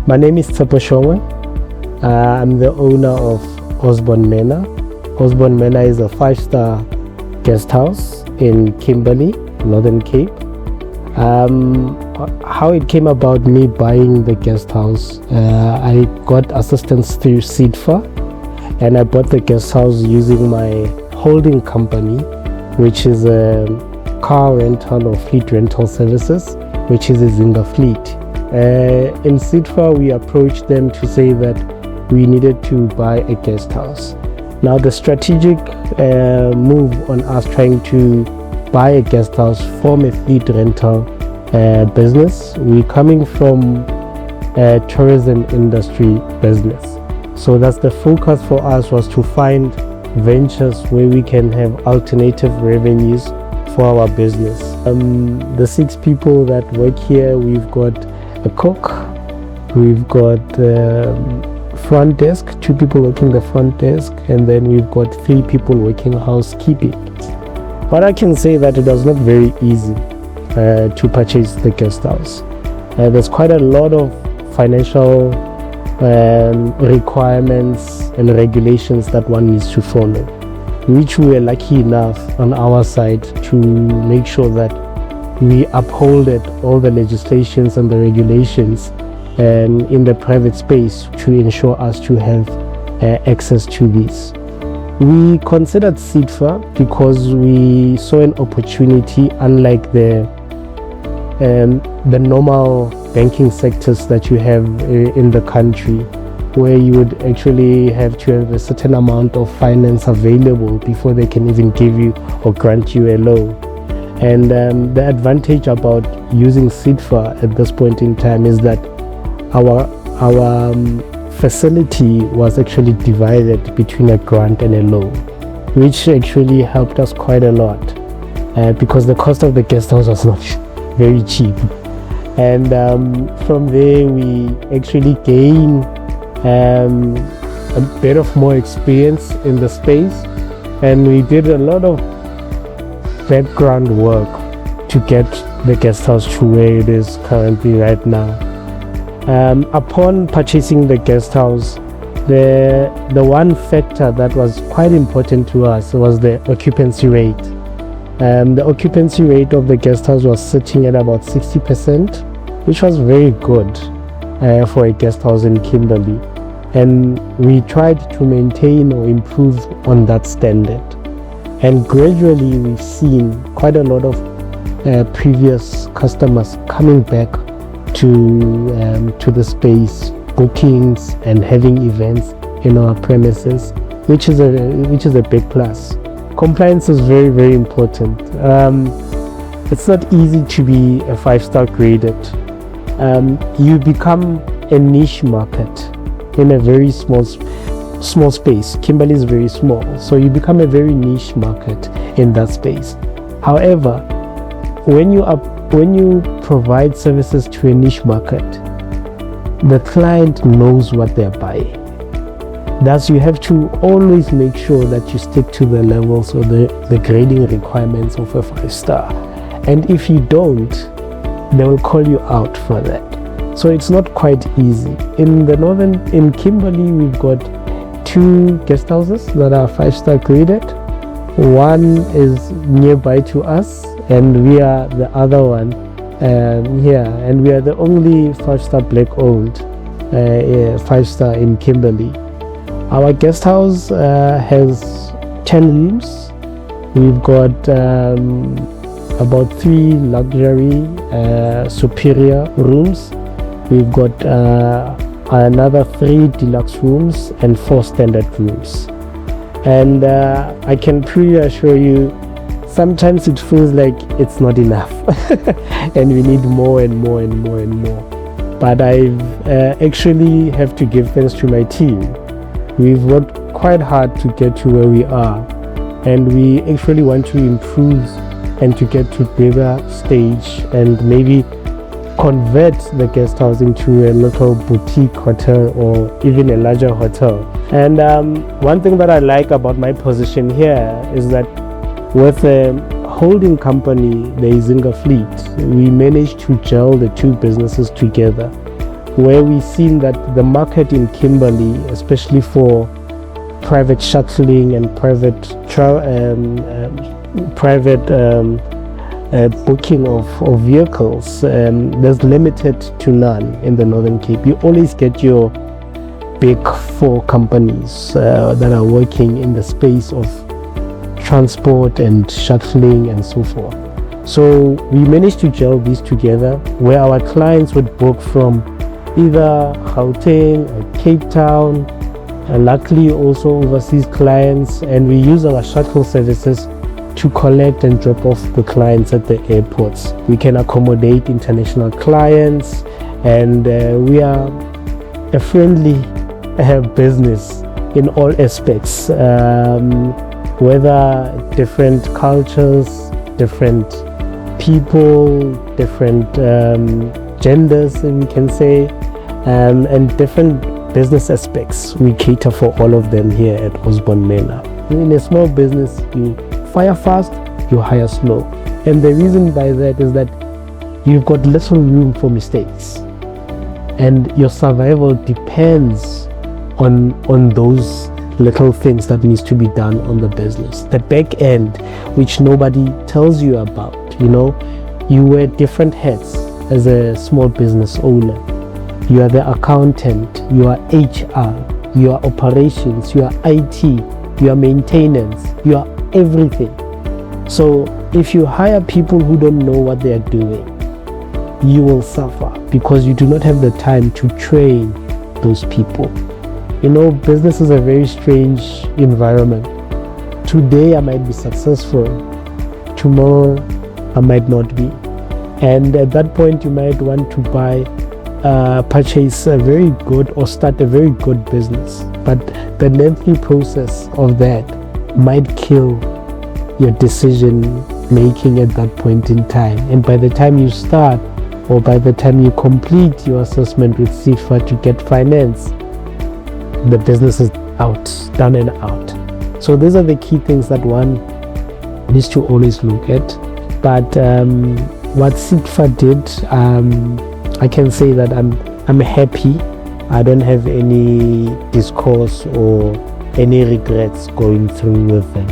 My name is Tshepo Shongwe. I'm the owner of Osborne Manor. Osborne Manor is a 5-star guest house in Kimberley, Northern Cape. How it came about me buying the guest house, I got assistance through Sedfa, and I bought the guest house using my holding company, which is a car rental or fleet rental services, which is Izinga Fleet. In Sedfa, we approached them to say that we needed to buy a guest house. Now, the strategic move on us trying to buy a guest house from a fleet rental business, we're coming from a tourism industry business. So that's the focus for us, was to find ventures where we can have alternative revenues for our business. The 6 people that work here, we've got a cook, we've got front desk, 2 people working the front desk, and then we've got 3 people working housekeeping. But I can say that it was not very easy to purchase the guest house. There's quite a lot of financial requirements and regulations that one needs to follow, which we are lucky enough on our side to make sure that we upholded all the legislations and the regulations in the private space to ensure us to have access to these. We considered Sedfa because we saw an opportunity, unlike the normal banking sectors that you have in the country, where you would actually have to have a certain amount of finance available before they can even give you or grant you a loan. And the advantage about using Sedfa at this point in time is that our facility was actually divided between a grant and a loan, which actually helped us quite a lot because the cost of the guest house was not very cheap. And from there we actually gain a bit of more experience in the space, and we did a lot of background work to get the guest house to where it is currently right now. Upon purchasing the guest house, the one factor that was quite important to us was the occupancy rate. The occupancy rate of the guest house was sitting at about 60%, which was very good for a guest house in Kimberley. And we tried to maintain or improve on that standard. And gradually we've seen quite a lot of previous customers coming back to the space, bookings and having events in our premises, which is a big plus. Compliance is very, very important. It's not easy to be a 5-star graded. You become a niche market in a very small space. Kimberley is very small, so you become a very niche market in that space. However, when you provide services to a niche market, the client knows what they're buying. Thus, you have to always make sure that you stick to the levels or the grading requirements of a 5-star. And if you don't, they will call you out for that. So it's not quite easy. In Kimberley, we've got 2 guest houses that are 5-star graded. One is nearby to us, and we are the other one here, and we are the only 5-star black owned 5-star in Kimberley. Our guest house has 10 rooms. We've got about 3 luxury superior rooms. We've got another 3 deluxe rooms and 4 standard rooms. And I can pretty assure you, sometimes it feels like it's not enough and we need more and more and more and more. But I actually have to give thanks to my team. We've worked quite hard to get to where we are, and we actually want to improve and to get to bigger stage and maybe convert the guest house into a little boutique hotel or even a larger hotel. And one thing that I like about my position here is that with a holding company, the Izinga Fleet, we managed to gel the 2 businesses together, where we've seen that the market in Kimberley, especially for private shuttling and private booking of vehicles, there's limited to none in the Northern Cape. You always get your big four companies that are working in the space of transport and shuttling and so forth. So we managed to gel these together, where our clients would book from either Gauteng or Cape Town, and luckily also overseas clients, and we use our shuttle services to collect and drop off the clients at the airports. We can accommodate international clients, and we are a friendly business in all aspects, whether different cultures, different people, different genders, we can say, and different business aspects. We cater for all of them here at Osborne Manor. In a small business, you fire fast, you hire slow. And the reason by that is that you've got little room for mistakes. And your survival depends on those little things that needs to be done on the business. The back end, which nobody tells you about. You wear different hats as a small business owner. You are the accountant, you are HR, you are operations, you are IT, you are maintenance, you are everything. So if you hire people who don't know what they are doing, you will suffer because you do not have the time to train those people. Business is a very strange environment. Today I might be successful, tomorrow I might not be. And at that point you might want to purchase a very good or start a very good business. But the lengthy process of that might kill your decision making at that point in time. And by the time you start, or by the time you complete your assessment with Sedfa to get finance, the business is out, done and out. So these are the key things that one needs to always look at. But what Sedfa did, I can say that I'm happy. I don't have any discourse or any regrets going through with them.